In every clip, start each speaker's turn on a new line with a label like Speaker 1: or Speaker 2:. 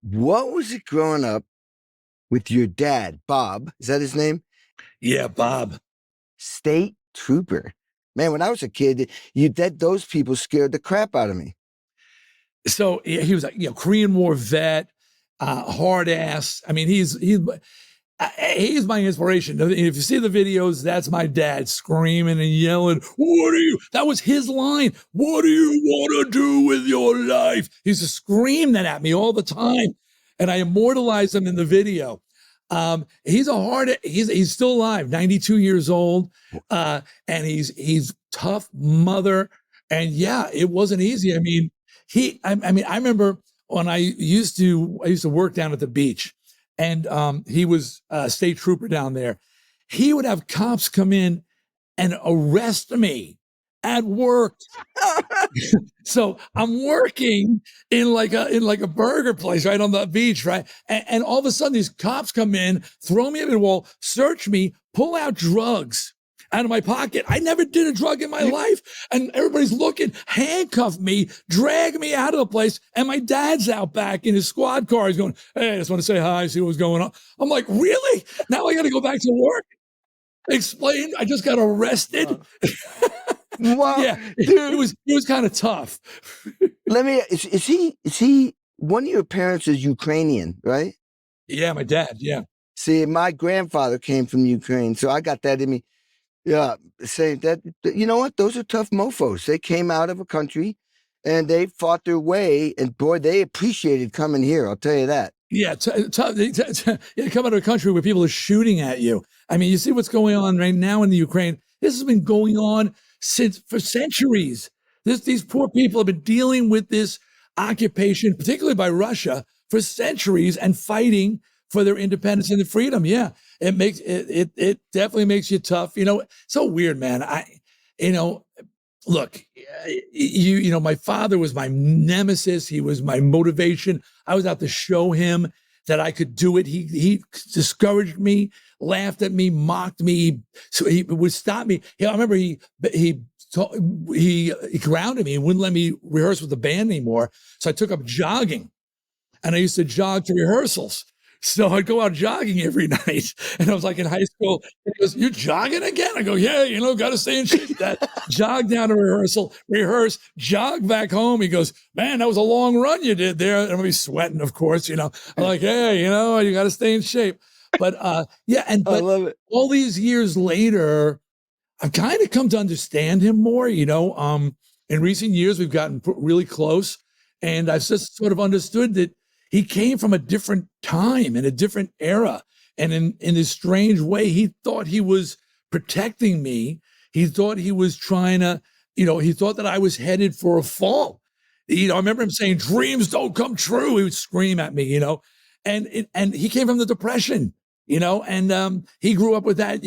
Speaker 1: What was it growing up with your dad, Bob? Is that his name?
Speaker 2: Yeah, Bob.
Speaker 1: State trooper. Man, when I was a kid, you that those people scared the crap out of me.
Speaker 2: So he was like, Korean War vet, hard ass. I mean, he's my inspiration. If you see the videos, that's my dad screaming and yelling. That was his line. What do you want to do with your life? He used to scream that at me all the time. And I immortalized him in the video. He's still alive, 92 years old. And he's tough mother. And yeah, it wasn't easy. I mean, I remember when I used to work down at the beach, and he was a state trooper down there. He would have cops come in and arrest me at work. So I'm working in like a burger place right on the beach, right? And all of a sudden these cops come in, throw me over the wall, search me, pull out drugs out of my pocket. I never did a drug in my life. And everybody's looking, handcuff me, drag me out of the place. And my dad's out back in his squad car. He's going, hey, I just want to say hi, see what's going on. I'm like, really? Now I got to go back to work? Explain. I just got arrested.
Speaker 1: Wow,
Speaker 2: yeah,
Speaker 1: dude.
Speaker 2: it was kind of tough.
Speaker 1: Is he one of your parents is Ukrainian, right?
Speaker 2: Yeah, my dad. Yeah.
Speaker 1: See, my grandfather came from Ukraine, so I got that in me. Yeah, saying that, you know what? Those are tough mofos. They came out of a country and they fought their way, and boy, they appreciated coming here. I'll tell you that.
Speaker 2: Yeah, you come out of a country where people are shooting at you. I mean, you see what's going on right now in the Ukraine. This has been going on for centuries. These poor people have been dealing with this occupation, particularly by Russia, for centuries and fighting for their independence and their freedom. Yeah, it definitely makes you tough. So weird, man. Look, my father was my nemesis. He was my motivation. I was out to show him that I could do it. He discouraged me, laughed at me, mocked me. So he would stop me. I remember he grounded me and wouldn't let me rehearse with the band anymore. So I took up jogging, and I used to jog to rehearsals. So I'd go out jogging every night. And I was like in high school. And he goes, "You're jogging again?" I go, "Yeah, got to stay in shape." That jog down to rehearsal, rehearse, jog back home. He goes, "Man, that was a long run you did there." And I'm be sweating, of course. I'm like, "Hey, you got to stay in shape." But yeah,
Speaker 1: I love it.
Speaker 2: All these years later, I've kind of come to understand him more. In recent years, we've gotten really close, and I've just sort of understood that he came from a different time and a different era. And in this strange way, he thought he was protecting me. He thought he was trying to, he thought that I was headed for a fall. I remember him saying, "Dreams don't come true." He would scream at me, and he came from the Depression, and he grew up with that,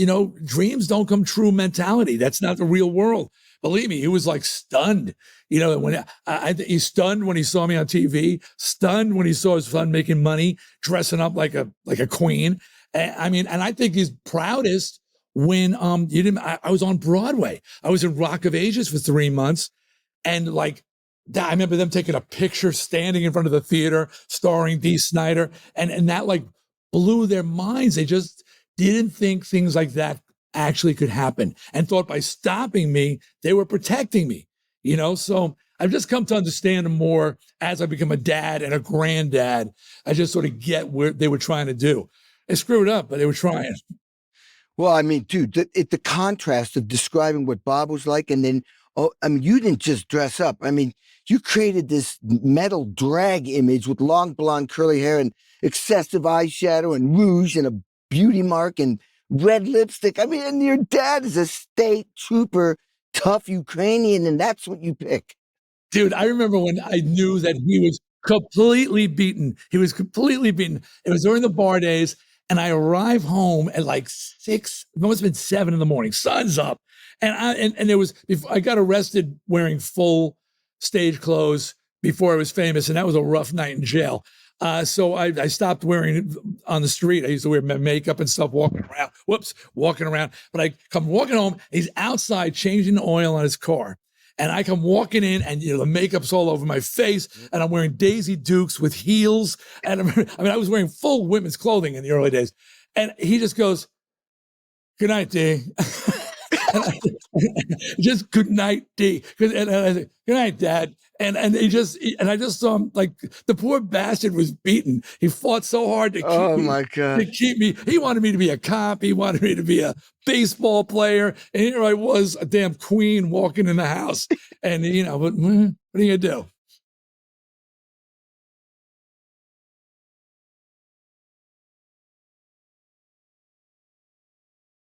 Speaker 2: dreams don't come true mentality. That's not the real world. Believe me, he was like stunned. When he's stunned when he saw me on TV, stunned when he saw his son making money, dressing up like a queen. And I think he's proudest when I was on Broadway. I was in Rock of Ages for 3 months, and I remember them taking a picture standing in front of the theater, starring Dee Snider, and that blew their minds. They just didn't think things like that actually could happen, and thought by stopping me, they were protecting me, So I've just come to understand more as I become a dad and a granddad. I just sort of get what they were trying to do. They screwed up, but they were trying.
Speaker 1: Well, I mean, dude, the contrast of describing what Bob was like, and then, you didn't just dress up. I mean, you created this metal drag image with long blonde curly hair and excessive eyeshadow and rouge and a beauty mark and red lipstick. I mean, and your dad is a state trooper, tough Ukrainian, and that's what you pick.
Speaker 2: Dude, I remember when I knew that he was completely beaten. He was completely beaten. It was during the bar days, and I arrived home at like 6, it must have been 7 in the morning, sun's up. And it was, I got arrested wearing full stage clothes before I was famous, and that was a rough night in jail. So I stopped wearing it on the street. I used to wear makeup and stuff, walking around. But I come walking home. He's outside changing the oil on his car. And I come walking in, and the makeup's all over my face, and I'm wearing Daisy Dukes with heels, and I was wearing full women's clothing in the early days. And he just goes, "Good night, Dee." Just good night, Dee. And I said, "Good night, Dad." And I just saw him, like, the poor bastard was beaten. He fought so hard to keep me. He wanted me to be a cop. He wanted me to be a baseball player. And here I was, a damn queen walking in the house. And but what are you gonna do?